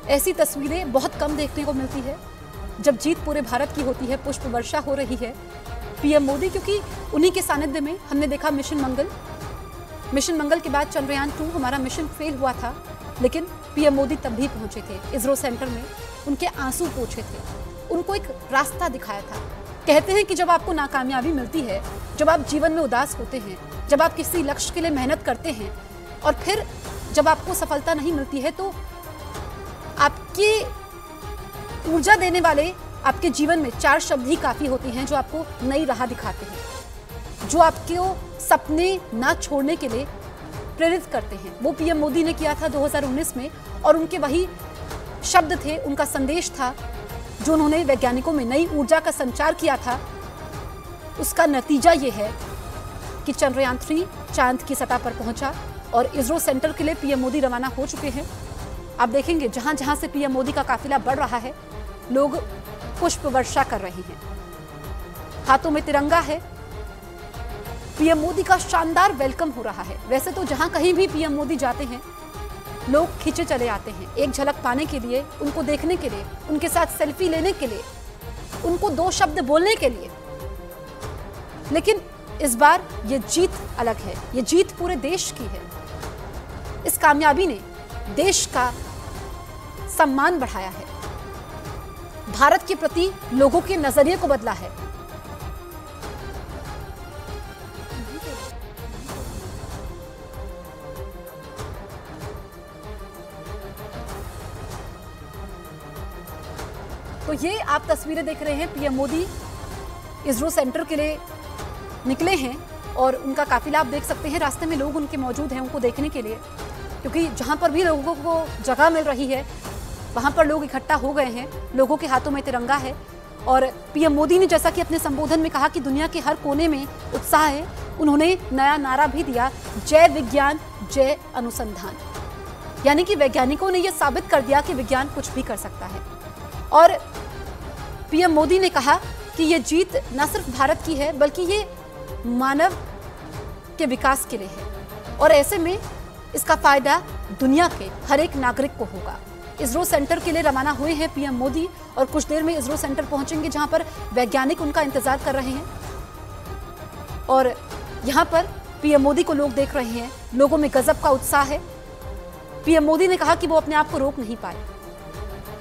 ऐसी तस्वीरें बहुत कम देखने को मिलती है। जब जीत पूरे भारत की होती है, पुष्प वर्षा हो रही है, पीएम मोदी, क्योंकि उन्हीं के सानिध्य में हमने देखा मिशन मंगल के बाद चंद्रयान 2 हमारा मिशन फेल हुआ था, लेकिन पीएम मोदी तब भी पहुंचे थे इसरो सेंटर में। उनके आंसू पोंछे थे, उनको एक रास्ता दिखाया था। कहते हैं कि जब आपको नाकामयाबी मिलती है, जब आप जीवन में उदास होते हैं, जब आप किसी लक्ष्य के लिए मेहनत करते हैं और फिर जब आपको सफलता नहीं मिलती है, तो आपकी ऊर्जा देने वाले आपके जीवन में 4 शब्द ही काफी होते हैं जो आपको नई राह दिखाते हैं, जो आपको सपने ना छोड़ने के लिए प्रेरित करते हैं। वो पीएम मोदी ने किया था 2019 में, और उनके वही शब्द थे, उनका संदेश था जो उन्होंने वैज्ञानिकों में नई ऊर्जा का संचार किया था। उसका नतीजा ये है कि चंद्रयान 3 चांद की सतह पर पहुंचा और इसरो सेंटर के लिए पीएम मोदी रवाना हो चुके हैं। आप देखेंगे जहां जहां से पीएम मोदी का काफिला बढ़ रहा है, लोग पुष्प वर्षा कर रहे हैं, हाथों में तिरंगा है। पीएम मोदी का शानदार वेलकम हो रहा है। वैसे तो जहां कहीं भी पीएम मोदी जाते हैं, लोग खींचे चले आते हैं, एक झलक पाने के लिए, उनको देखने के लिए, उनके साथ सेल्फी लेने के लिए, उनको 2 शब्द बोलने के लिए। लेकिन इस बार ये जीत अलग है, ये जीत पूरे देश की है। इस कामयाबी ने देश का सम्मान बढ़ाया है, भारत के प्रति लोगों के नजरिए को बदला है। तो ये आप तस्वीरें देख रहे हैं, पीएम मोदी इसरो सेंटर के लिए निकले हैं और उनका काफिला आप देख सकते हैं। रास्ते में लोग उनके मौजूद हैं उनको देखने के लिए, क्योंकि जहां पर भी लोगों को जगह मिल रही है वहां पर लोग इकट्ठा हो गए हैं। लोगों के हाथों में तिरंगा है और पीएम मोदी ने जैसा कि अपने संबोधन में कहा कि दुनिया के हर कोने में उत्साह है। उन्होंने नया नारा भी दिया, जय विज्ञान जय अनुसंधान। यानी कि वैज्ञानिकों ने यह साबित कर दिया कि विज्ञान कुछ भी कर सकता है। और पीएम मोदी ने कहा कि ये जीत न सिर्फ भारत की है, बल्कि ये मानव के विकास के लिए है और ऐसे में इसका फायदा दुनिया के हर एक नागरिक को होगा। इसरो सेंटर के लिए रवाना हुए हैं पीएम मोदी और कुछ देर में इसरो सेंटर पहुंचेंगे, जहां पर वैज्ञानिक उनका इंतजार कर रहे हैं और यहां पर पीएम मोदी को लोग देख रहे हैं। लोगों में गजब का उत्साह है। पीएम मोदी ने कहा कि वो अपने आप को रोक नहीं पाए।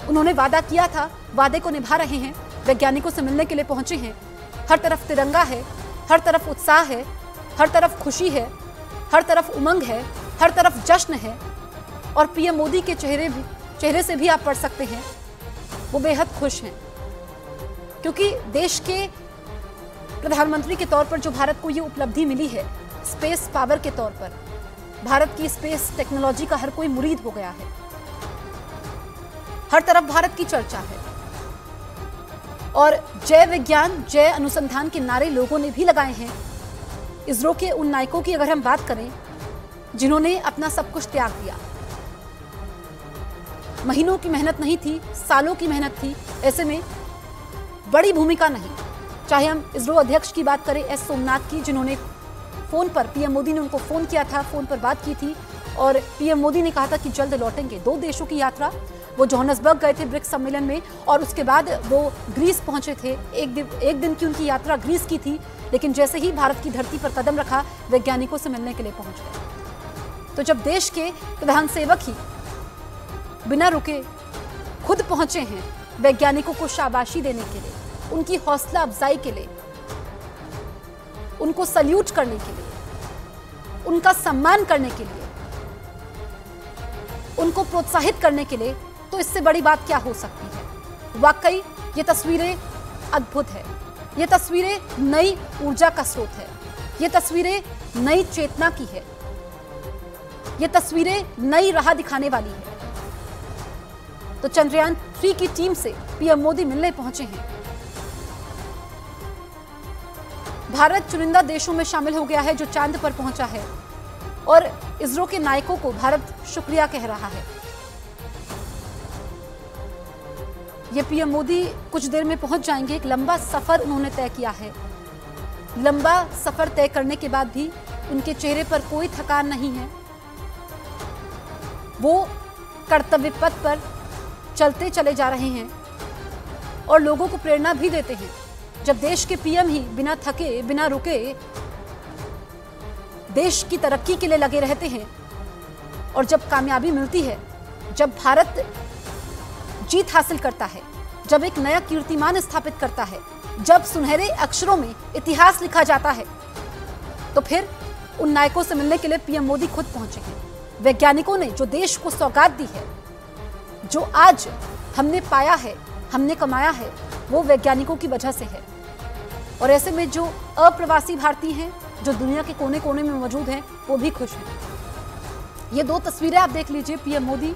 उन्होंने वादा किया था, वादे को निभा रहे हैं। वैज्ञानिकों से मिलने के लिए पहुंचे हैं। हर तरफ तिरंगा है, हर तरफ उत्साह है, हर तरफ खुशी है, हर तरफ उमंग है, हर तरफ जश्न है। और पीएम मोदी के चेहरे से भी आप पढ़ सकते हैं, वो बेहद खुश हैं, क्योंकि देश के प्रधानमंत्री के तौर पर जो भारत को ये उपलब्धि मिली है, स्पेस पावर के तौर पर भारत की स्पेस टेक्नोलॉजी का हर कोई मुरीद हो गया है। हर तरफ भारत की चर्चा है और जय विज्ञान जय अनुसंधान के नारे लोगों ने भी लगाए हैं। इसरो के उन नायकों की अगर हम बात करें जिन्होंने अपना सब कुछ त्याग दिया, महीनों की मेहनत नहीं थी, सालों की मेहनत थी, ऐसे में बड़ी भूमिका नहीं। चाहे हम इसरो अध्यक्ष की बात करें एस सोमनाथ की, जिन्होंने फोन पर, पीएम मोदी ने उनको फोन किया था, फोन पर बात की थी और पीएम मोदी ने कहा था कि जल्द लौटेंगे। 2 देशों की यात्रा, वो जोहान्सबर्ग गए थे ब्रिक्स सम्मेलन में और उसके बाद वो ग्रीस पहुंचे थे। एक दिन की उनकी यात्रा ग्रीस की थी, लेकिन जैसे ही भारत की धरती पर कदम रखा, वैज्ञानिकों से मिलने के लिए पहुंच गए। तो जब देश के प्रधान सेवक ही बिना रुके खुद पहुंचे हैं वैज्ञानिकों को शाबाशी देने के लिए, उनकी हौसला अफजाई के लिए, उनको सल्यूट करने के लिए, उनका सम्मान करने के लिए, उनको प्रोत्साहित करने के लिए, तो इससे बड़ी बात क्या हो सकती है। वाकई ये तस्वीरें अद्भुत है। ये तस्वीरें नई ऊर्जा का स्रोत है। ये तस्वीरें नई चेतना की है। ये तस्वीरें नई राह दिखाने वाली है। तो चंद्रयान 3 की टीम से पीएम मोदी मिलने पहुंचे हैं। भारत चुनिंदा देशों में शामिल हो गया है जो चांद पर पहुंचा है और इसरो के नायकों को भारत शुक्रिया कह रहा है। ये पीएम मोदी कुछ देर में पहुंच जाएंगे। एक लंबा सफर उन्होंने तय किया है। लंबा सफर तय करने के बाद भी उनके चेहरे पर कोई थकान नहीं है। वो कर्तव्य पथ पर चलते चले जा रहे हैं और लोगों को प्रेरणा भी देते हैं। जब देश के पीएम ही बिना थके, बिना रुके देश की तरक्की के लिए लगे रहते हैं और जब कामयाबी मिलती है, जब भारत जीत हासिल करता है, जब एक नया कीर्तिमान स्थापित करता है, जब सुनहरे अक्षरों में इतिहास लिखा जाता है, तो फिर उन नायकों से मिलने के लिए पीएम मोदी खुद पहुंचे हैं। वैज्ञानिकों ने जो देश को सौगात दी है, जो आज हमने पाया है, हमने कमाया है, वो वैज्ञानिकों की वजह से है। और ऐसे में जो अप्रवासी भारतीय हैं, जो दुनिया के कोने कोने में मौजूद हैं, वो भी खुश हैं। ये दो तस्वीरें आप देख लीजिए। पीएम मोदी,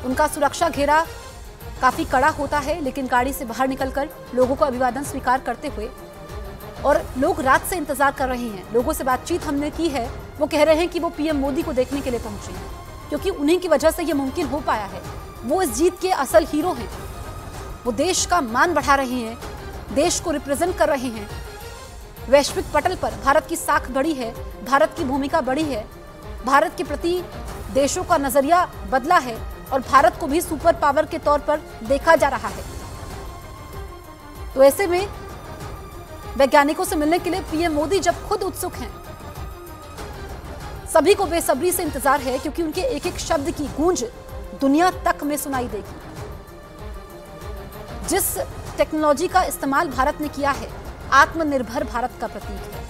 उनका सुरक्षा घेरा काफी कड़ा होता है, लेकिन गाड़ी से बाहर निकलकर लोगों को अभिवादन स्वीकार करते हुए, और लोग रात से इंतजार कर रहे हैं। लोगों से बातचीत हमने की है, वो कह रहे हैं कि वो पीएम मोदी को देखने के लिए पहुंचे हैं, क्योंकि उन्हीं की वजह से ये मुमकिन हो पाया है। वो इस जीत के असल हीरो हैं। वो देश का मान बढ़ा रहे हैं, देश को रिप्रेजेंट कर रहे हैं। वैश्विक पटल पर भारत की साख बड़ी है, भारत की भूमिका बड़ी है, भारत के प्रति देशों का नजरिया बदला है और भारत को भी सुपर पावर के तौर पर देखा जा रहा है। तो ऐसे में वैज्ञानिकों से मिलने के लिए पीएम मोदी जब खुद उत्सुक हैं, सभी को बेसब्री से इंतजार है, क्योंकि उनके एक एक शब्द की गूंज दुनिया तक में सुनाई देगी। जिस टेक्नोलॉजी का इस्तेमाल भारत ने किया है, आत्मनिर्भर भारत का प्रतीक है।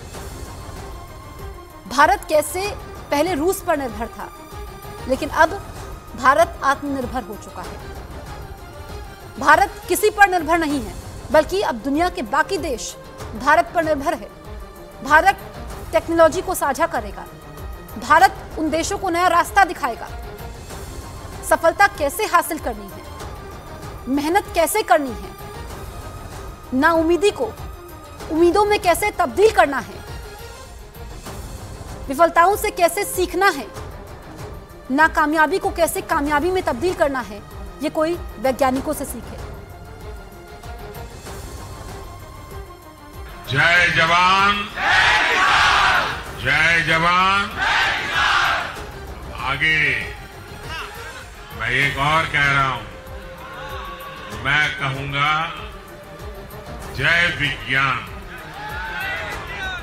भारत कैसे पहले रूस पर निर्भर था, लेकिन अब भारत आत्मनिर्भर हो चुका है। भारत किसी पर निर्भर नहीं है, बल्कि अब दुनिया के बाकी देश भारत पर निर्भर है। भारत टेक्नोलॉजी को साझा करेगा, भारत उन देशों को नया रास्ता दिखाएगा। सफलता कैसे हासिल करनी है, मेहनत कैसे करनी है, नाउमीदी को उम्मीदों में कैसे तब्दील करना है, विफलताओं से कैसे सीखना है, नाकामयाबी को कैसे कामयाबी में तब्दील करना है, ये कोई वैज्ञानिकों से सीखे। जय जवान, जय जवान। आगे मैं एक और कह रहा हूं, मैं कहूंगा जय विज्ञान,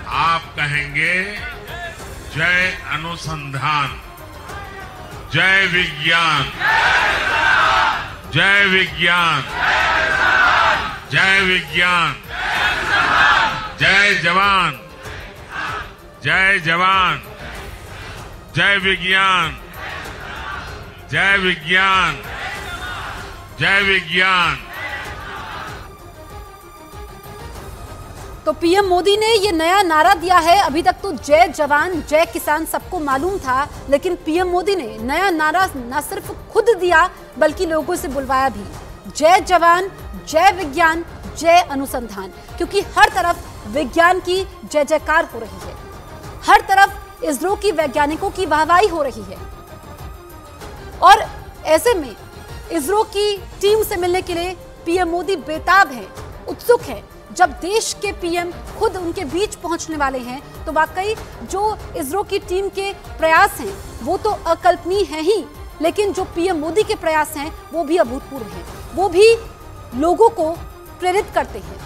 आप कहेंगे जय अनुसंधान। जय विज्ञान, जय विज्ञान, जय विज्ञान, जय जवान, जय जवान, जय विज्ञान, जय विज्ञान, जय विज्ञान। तो पीएम मोदी ने ये नया नारा दिया है। अभी तक तो जय जवान जय किसान सबको मालूम था, लेकिन पीएम मोदी ने नया नारा न सिर्फ खुद दिया, बल्कि लोगों से बुलवाया भी। जय जवान, जय विज्ञान, जय अनुसंधान, क्योंकि हर तरफ विज्ञान की जय जयकार हो रही है, हर तरफ इसरो की वैज्ञानिकों की वाहवाही हो रही है। और ऐसे में इसरो की टीम से मिलने के लिए पीएम मोदी बेताब हैं, उत्सुक हैं। जब देश के पीएम खुद उनके बीच पहुंचने वाले हैं, तो वाकई जो इसरो की टीम के प्रयास हैं वो तो अकल्पनीय हैं ही, लेकिन जो पीएम मोदी के प्रयास हैं वो भी अभूतपूर्व हैं, वो भी लोगों को प्रेरित करते हैं।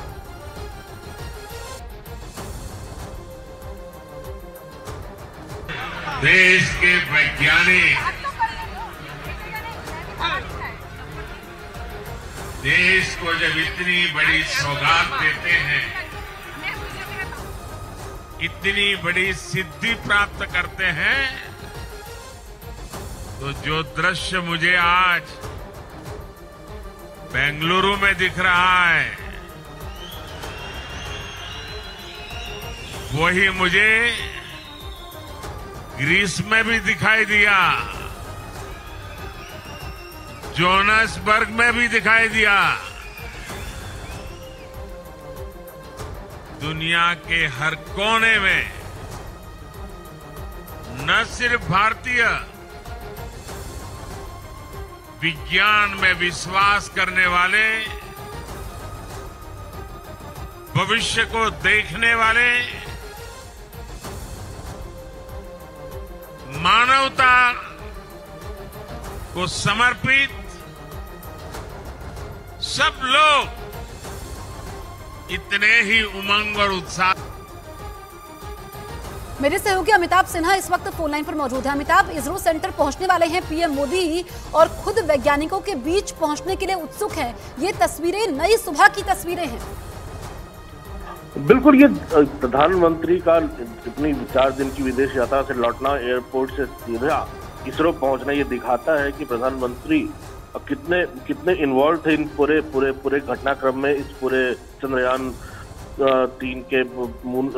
देश के वैज्ञानिक देश को जब इतनी बड़ी सौगात देते हैं, इतनी बड़ी सिद्धि प्राप्त करते हैं, तो जो दृश्य मुझे आज बेंगलुरु में दिख रहा है, वही मुझे ग्रीस में भी दिखाई दिया, जोहान्सबर्ग में भी दिखाई दिया। दुनिया के हर कोने में न सिर्फ भारतीय विज्ञान में विश्वास करने वाले, भविष्य को देखने वाले, मानवता को समर्पित सब लोग इतने ही उमंग और उत्साह। मेरे सहयोगी अमिताभ सिन्हा इस वक्त फोन लाइन पर मौजूद है। अमिताभ, इसरो सेंटर पहुंचने वाले हैं पीएम मोदी और खुद वैज्ञानिकों के बीच पहुंचने के लिए उत्सुक हैं। ये तस्वीरें नई सुबह की तस्वीरें हैं। बिल्कुल, ये प्रधानमंत्री का इतनी 4 दिन की विदेश यात्रा से लौटना, एयरपोर्ट से सीधा इसरो पहुंचना, ये दिखाता है कि प्रधानमंत्री कितने इन्वॉल्व थे इन पूरे घटनाक्रम में, इस पूरे चंद्रयान 3 के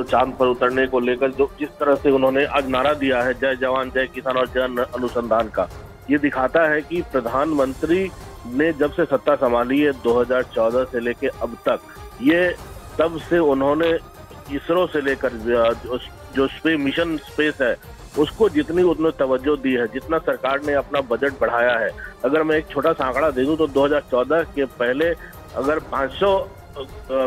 चांद पर उतरने को लेकर जो जिस तरह से उन्होंने आज नारा दिया है, जय जवान जय किसान और जय अनुसंधान का, ये दिखाता है कि प्रधानमंत्री ने जब से सत्ता संभाली है 2014 से लेके अब तक, ये तब से उन्होंने इसरो से लेकर जो मिशन स्पेस है उसको उतनी तवज्जो दी है, जितना सरकार ने अपना बजट बढ़ाया है। अगर मैं एक छोटा सा आंकड़ा दे दूं तो 2014 के पहले अगर 500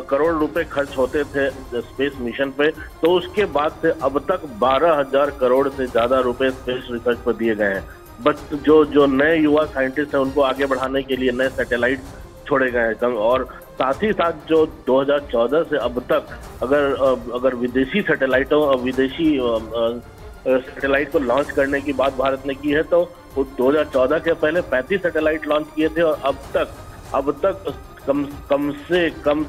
करोड़ रुपए खर्च होते थे स्पेस मिशन पे, तो उसके बाद से अब तक 12,000 करोड़ से ज्यादा रुपए स्पेस रिसर्च पर दिए गए हैं। बट जो नए युवा साइंटिस्ट हैं उनको आगे बढ़ाने के लिए नए सैटेलाइट छोड़े गए हैं, और साथ ही साथ जो 2014 से अब तक अगर विदेशी सैटेलाइट को लॉन्च करने की बात भारत ने की है, तो 2014 के पहले 35 सैटेलाइट लॉन्च किए थे और अब तक कम से कम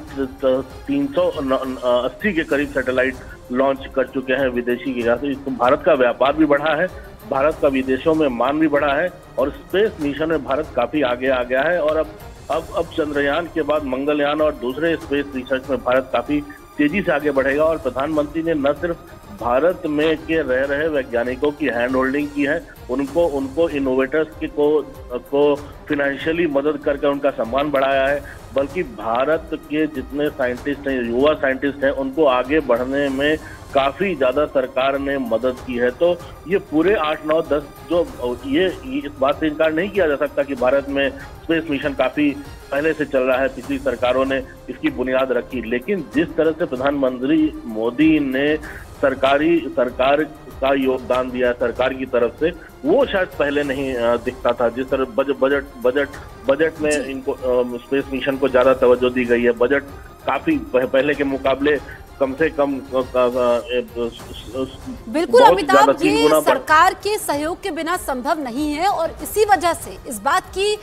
380 के करीब सैटेलाइट लॉन्च कर चुके हैं विदेशी की वजह से। भारत का व्यापार भी बढ़ा है, भारत का विदेशों में मान भी बढ़ा है और स्पेस मिशन में भारत काफी आगे आ गया है। और अब चंद्रयान के बाद मंगलयान और दूसरे स्पेस रिसर्च में भारत काफी तेजी से आगे बढ़ेगा। और प्रधानमंत्री ने न सिर्फ भारत में के रह रहे वैज्ञानिकों की हैंड होल्डिंग की है, उनको इनोवेटर्स को फिनेंशियली मदद करके उनका सम्मान बढ़ाया है, बल्कि भारत के जितने साइंटिस्ट हैं, युवा साइंटिस्ट हैं, उनको आगे बढ़ने में काफी ज्यादा सरकार ने मदद की है। तो ये पूरे 8, 9, 10 ये इस बात से इनकार नहीं किया जा सकता कि भारत में स्पेस मिशन काफी पहले से चल रहा है, पिछली सरकारों ने इसकी बुनियाद रखी, लेकिन जिस तरह से प्रधानमंत्री मोदी ने सरकार का योगदान दिया सरकार की तरफ से, वो शायद पहले नहीं दिखता था। जिस तरह बजट में इनको स्पेस मिशन को ज्यादा तवज्जो दी गई है, बजट काफी पहले के मुकाबले कम से कम बिल्कुल अमिताभ, ये सरकार के सहयोग के बिना संभव नहीं है और इसी वजह से इस बात की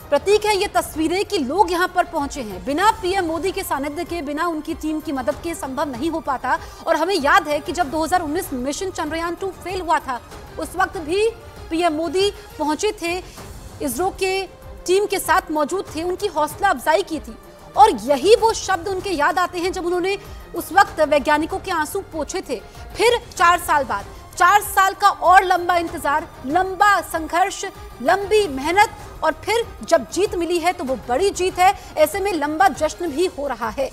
प्रतीक है ये तस्वीरें कि लोग यहां पर पहुंचे हैं। बिना पीएम मोदी के सानिध्य के, बिना उनकी टीम की मदद के संभव नहीं हो पाता। और हमें याद है कि जब 2019 मिशन चंद्रयान 2 फेल हुआ था, उस वक्त भी पीएम मोदी पहुंचे थे, इसरो के टीम के साथ मौजूद थे, उनकी हौसला अफजाई की थी। और यही वो शब्द उनके याद आते हैं जब उन्होंने उस वक्त वैज्ञानिकों के आंसू पोंछे थे। फिर 4 साल बाद, 4 साल का और लंबा इंतजार, लंबा संघर्ष, लंबी मेहनत, और फिर जब जीत मिली है तो वो बड़ी जीत है। ऐसे में लंबा जश्न भी हो रहा है।